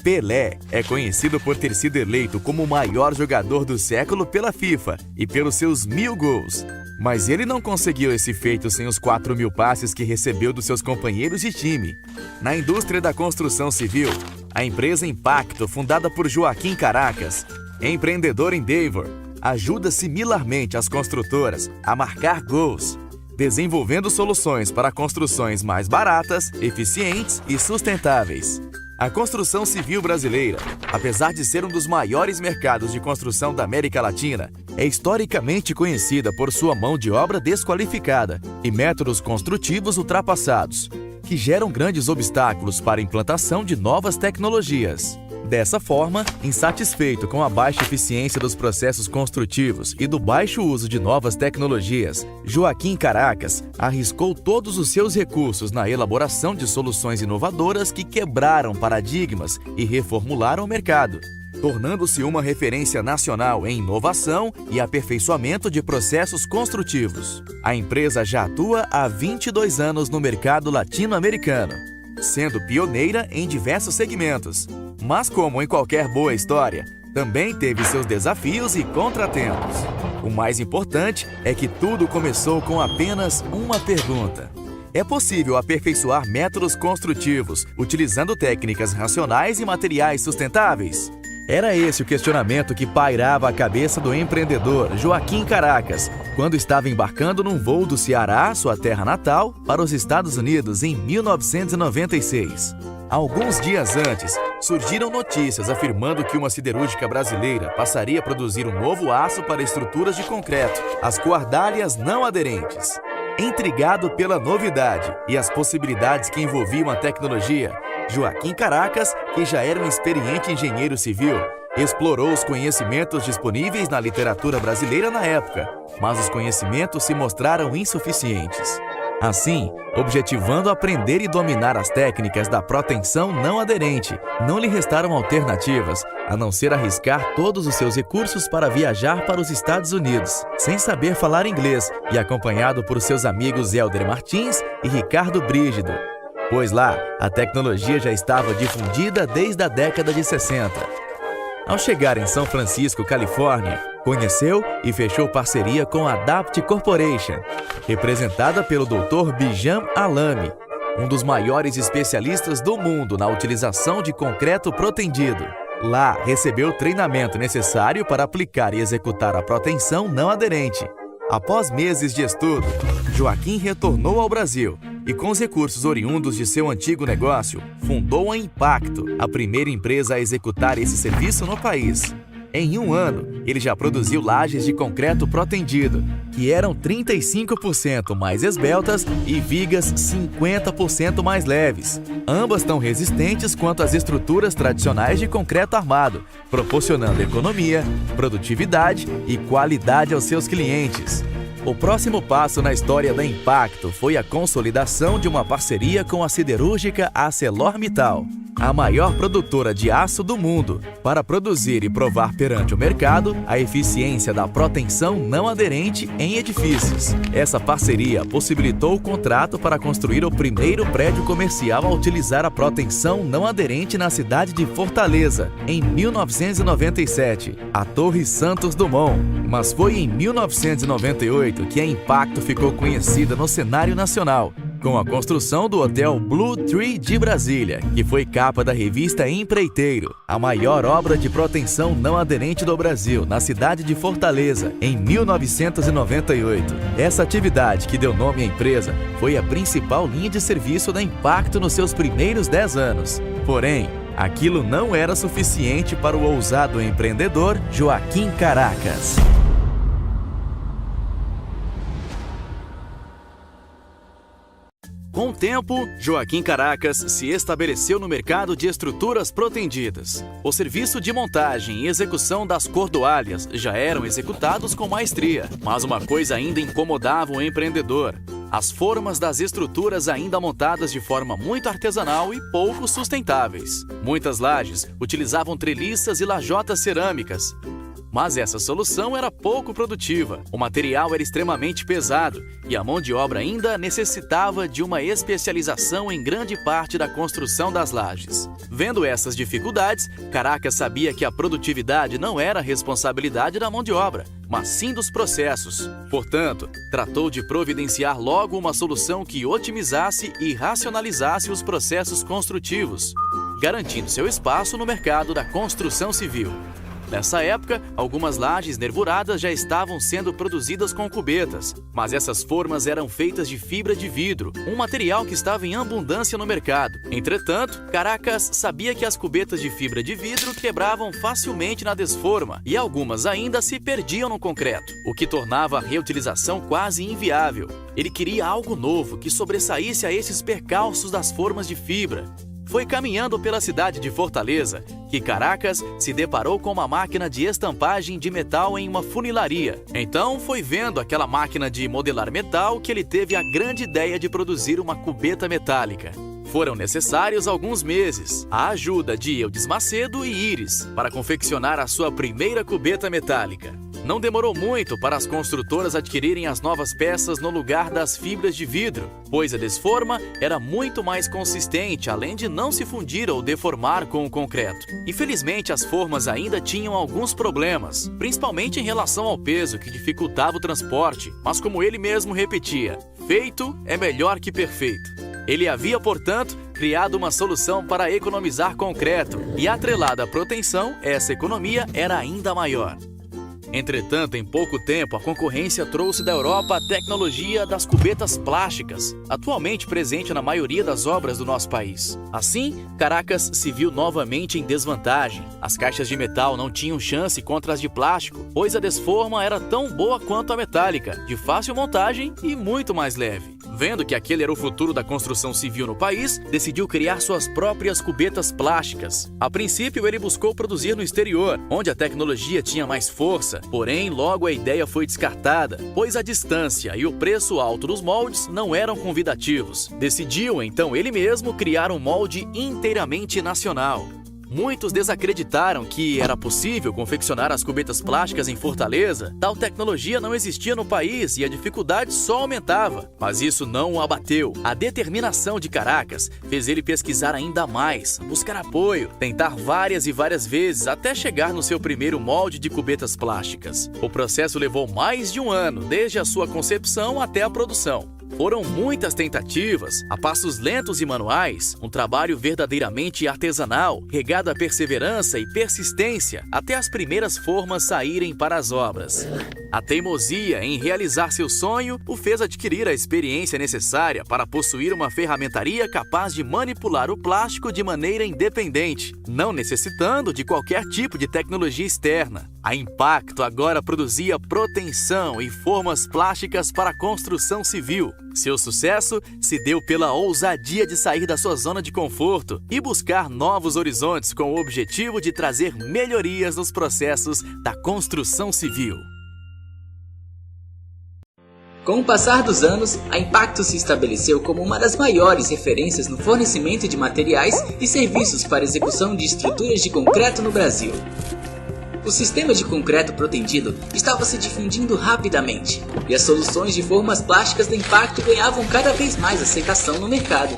Pelé é conhecido por ter sido eleito como o maior jogador do século pela FIFA e pelos seus 1000 gols. Mas ele não conseguiu esse feito sem os 4.000 passes que recebeu dos seus companheiros de time. Na indústria da construção civil, a empresa Impacto, fundada por Joaquim Caracas, empreendedor Endeavor, ajuda similarmente as construtoras a marcar gols, desenvolvendo soluções para construções mais baratas, eficientes e sustentáveis. A construção civil brasileira, apesar de ser um dos maiores mercados de construção da América Latina, é historicamente conhecida por sua mão de obra desqualificada e métodos construtivos ultrapassados, que geram grandes obstáculos para a implantação de novas tecnologias. Dessa forma, insatisfeito com a baixa eficiência dos processos construtivos e do baixo uso de novas tecnologias, Joaquim Caracas arriscou todos os seus recursos na elaboração de soluções inovadoras que quebraram paradigmas e reformularam o mercado, tornando-se uma referência nacional em inovação e aperfeiçoamento de processos construtivos. A empresa já atua há 22 anos no mercado latino-americano, sendo pioneira em diversos segmentos. Mas, como em qualquer boa história, também teve seus desafios e contratempos. O mais importante é que tudo começou com apenas uma pergunta: é possível aperfeiçoar métodos construtivos utilizando técnicas racionais e materiais sustentáveis? Era esse o questionamento que pairava a cabeça do empreendedor Joaquim Caracas quando estava embarcando num voo do Ceará, sua terra natal, para os Estados Unidos em 1996. Alguns dias antes, surgiram notícias afirmando que uma siderúrgica brasileira passaria a produzir um novo aço para estruturas de concreto, as cordalhas não aderentes. Intrigado pela novidade e as possibilidades que envolviam a tecnologia, Joaquim Caracas, que já era um experiente engenheiro civil, explorou os conhecimentos disponíveis na literatura brasileira na época, mas os conhecimentos se mostraram insuficientes. Assim, objetivando aprender e dominar as técnicas da protensão não aderente, não lhe restaram alternativas a não ser arriscar todos os seus recursos para viajar para os Estados Unidos, sem saber falar inglês e acompanhado por seus amigos Hélder Martins e Ricardo Brígido, pois lá a tecnologia já estava difundida desde a década de 60. Ao chegar em São Francisco, Califórnia, conheceu e fechou parceria com a Adapt Corporation, representada pelo Dr. Bijam Alami, um dos maiores especialistas do mundo na utilização de concreto protendido. Lá, recebeu o treinamento necessário para aplicar e executar a protensão não aderente. Após meses de estudo, Joaquim retornou ao Brasil e, com os recursos oriundos de seu antigo negócio, fundou a Impacto, a primeira empresa a executar esse serviço no país. Em um ano, ele já produziu lajes de concreto protendido, que eram 35% mais esbeltas e vigas 50% mais leves, ambas tão resistentes quanto as estruturas tradicionais de concreto armado, proporcionando economia, produtividade e qualidade aos seus clientes. O próximo passo na história da Impacto foi a consolidação de uma parceria com a siderúrgica ArcelorMittal, a maior produtora de aço do mundo, para produzir e provar perante o mercado a eficiência da protensão não aderente em edifícios. Essa parceria possibilitou o contrato para construir o primeiro prédio comercial a utilizar a protensão não aderente na cidade de Fortaleza, em 1997, a Torre Santos Dumont. Mas foi em 1998 que a Impacto ficou conhecida no cenário nacional, com a construção do Hotel Blue Tree de Brasília, que foi capa da revista Empreiteiro, a maior obra de protensão não aderente do Brasil, na cidade de Fortaleza, em 1998. Essa atividade, que deu nome à empresa, foi a principal linha de serviço da Impacto nos seus primeiros 10 anos. Porém, aquilo não era suficiente para o ousado empreendedor Joaquim Caracas. Com o tempo, Joaquim Caracas se estabeleceu no mercado de estruturas protendidas. O serviço de montagem e execução das cordoalhas já eram executados com maestria, mas uma coisa ainda incomodava o empreendedor: as formas das estruturas ainda montadas de forma muito artesanal e pouco sustentáveis. Muitas lajes utilizavam treliças e lajotas cerâmicas, Mas essa solução era pouco produtiva, o material era extremamente pesado e a mão de obra ainda necessitava de uma especialização em grande parte da construção das lajes. Vendo essas dificuldades, Caracas sabia que a produtividade não era responsabilidade da mão de obra, mas sim dos processos. Portanto, tratou de providenciar logo uma solução que otimizasse e racionalizasse os processos construtivos, garantindo seu espaço no mercado da construção civil. Nessa época, algumas lajes nervuradas já estavam sendo produzidas com cubetas, mas essas formas eram feitas de fibra de vidro, um material que estava em abundância no mercado. Entretanto, Caracas sabia que as cubetas de fibra de vidro quebravam facilmente na desforma e algumas ainda se perdiam no concreto, o que tornava a reutilização quase inviável. Ele queria algo novo que sobressaísse a esses percalços das formas de fibra. Foi caminhando pela cidade de Fortaleza que Caracas se deparou com uma máquina de estampagem de metal em uma funilaria. Então foi vendo aquela máquina de modelar metal que ele teve a grande ideia de produzir uma cubeta metálica. Foram necessários alguns meses, a ajuda de Eudes Macedo e Íris para confeccionar a sua primeira cubeta metálica. Não demorou muito para as construtoras adquirirem as novas peças no lugar das fibras de vidro, pois a desforma era muito mais consistente, além de não se fundir ou deformar com o concreto. Infelizmente, as formas ainda tinham alguns problemas, principalmente em relação ao peso, que dificultava o transporte, mas como ele mesmo repetia, feito é melhor que perfeito. Ele havia, portanto, criado uma solução para economizar concreto e, atrelada à proteção, essa economia era ainda maior. Entretanto, em pouco tempo, a concorrência trouxe da Europa a tecnologia das cubetas plásticas, atualmente presente na maioria das obras do nosso país. Assim, Caracas se viu novamente em desvantagem. As caixas de metal não tinham chance contra as de plástico, pois a desforma era tão boa quanto a metálica, de fácil montagem e muito mais leve. Vendo que aquele era o futuro da construção civil no país, decidiu criar suas próprias cubetas plásticas. A princípio, ele buscou produzir no exterior, onde a tecnologia tinha mais força. Porém, logo a ideia foi descartada, pois a distância e o preço alto dos moldes não eram convidativos. Decidiu, então, ele mesmo criar um molde inteiramente nacional. Muitos desacreditaram que era possível confeccionar as cubetas plásticas em Fortaleza. Tal tecnologia não existia no país e a dificuldade só aumentava. Mas isso não o abateu. A determinação de Caracas fez ele pesquisar ainda mais, buscar apoio, tentar várias e várias vezes até chegar no seu primeiro molde de cubetas plásticas. O processo levou mais de um ano, desde a sua concepção até a produção. Foram muitas tentativas, a passos lentos e manuais, um trabalho verdadeiramente artesanal, regado a perseverança e persistência, até as primeiras formas saírem para as obras. A teimosia em realizar seu sonho o fez adquirir a experiência necessária para possuir uma ferramentaria capaz de manipular o plástico de maneira independente, não necessitando de qualquer tipo de tecnologia externa. A Impacto agora produzia proteção e formas plásticas para a construção civil. Seu sucesso se deu pela ousadia de sair da sua zona de conforto e buscar novos horizontes com o objetivo de trazer melhorias nos processos da construção civil. Com o passar dos anos, a Impacto se estabeleceu como uma das maiores referências no fornecimento de materiais e serviços para execução de estruturas de concreto no Brasil. O sistema de concreto protendido estava se difundindo rapidamente, e as soluções de formas plásticas da Impacto ganhavam cada vez mais aceitação no mercado.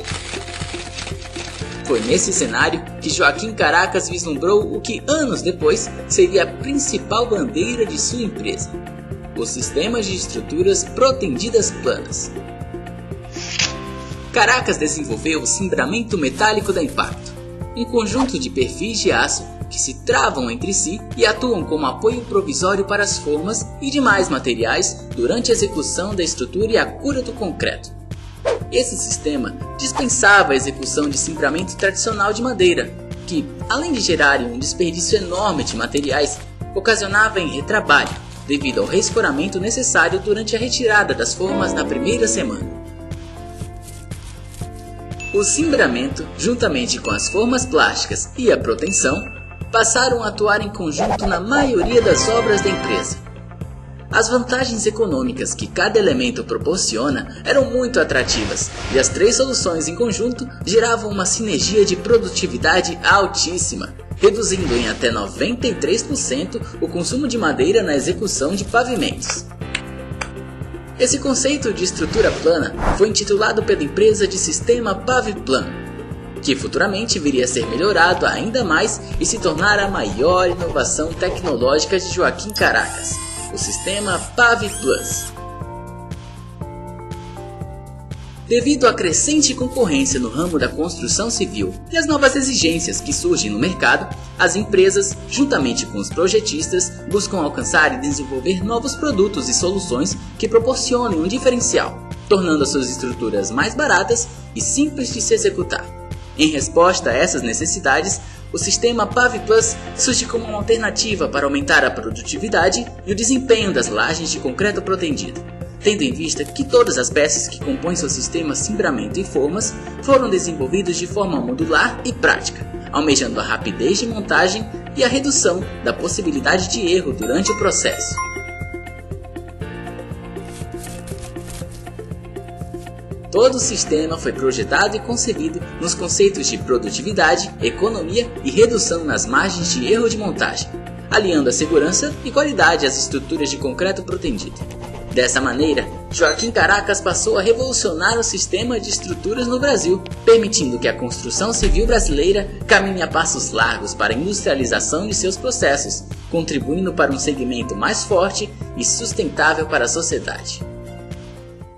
Foi nesse cenário que Joaquim Caracas vislumbrou o que anos depois seria a principal bandeira de sua empresa: os sistemas de estruturas protendidas planas. Caracas desenvolveu o cimbramento metálico da Impacto, um conjunto de perfis de aço que se travam entre si e atuam como apoio provisório para as formas e demais materiais durante a execução da estrutura e a cura do concreto. Esse sistema dispensava a execução de cimbramento tradicional de madeira, que, além de gerarem um desperdício enorme de materiais, ocasionava em retrabalho, devido ao rescoramento necessário durante a retirada das formas na primeira semana. O cimbramento, juntamente com as formas plásticas e a proteção, passaram a atuar em conjunto na maioria das obras da empresa. As vantagens econômicas que cada elemento proporciona eram muito atrativas, e as três soluções em conjunto geravam uma sinergia de produtividade altíssima, reduzindo em até 93% o consumo de madeira na execução de pavimentos. Esse conceito de estrutura plana foi intitulado pela empresa de sistema Paviplan, que futuramente viria a ser melhorado ainda mais e se tornar a maior inovação tecnológica de Joaquim Caracas, o sistema PaviPlus. Devido à crescente concorrência no ramo da construção civil e às novas exigências que surgem no mercado, as empresas, juntamente com os projetistas, buscam alcançar e desenvolver novos produtos e soluções que proporcionem um diferencial, tornando as suas estruturas mais baratas e simples de se executar. Em resposta a essas necessidades, o sistema PaviPlus surge como uma alternativa para aumentar a produtividade e o desempenho das lajes de concreto protendido, tendo em vista que todas as peças que compõem seu sistema cimbramento e formas foram desenvolvidas de forma modular e prática, almejando a rapidez de montagem e a redução da possibilidade de erro durante o processo. Todo o sistema foi projetado e concebido nos conceitos de produtividade, economia e redução nas margens de erro de montagem, aliando a segurança e qualidade às estruturas de concreto protendido. Dessa maneira, Joaquim Caracas passou a revolucionar o sistema de estruturas no Brasil, permitindo que a construção civil brasileira caminhe a passos largos para a industrialização de seus processos, contribuindo para um segmento mais forte e sustentável para a sociedade.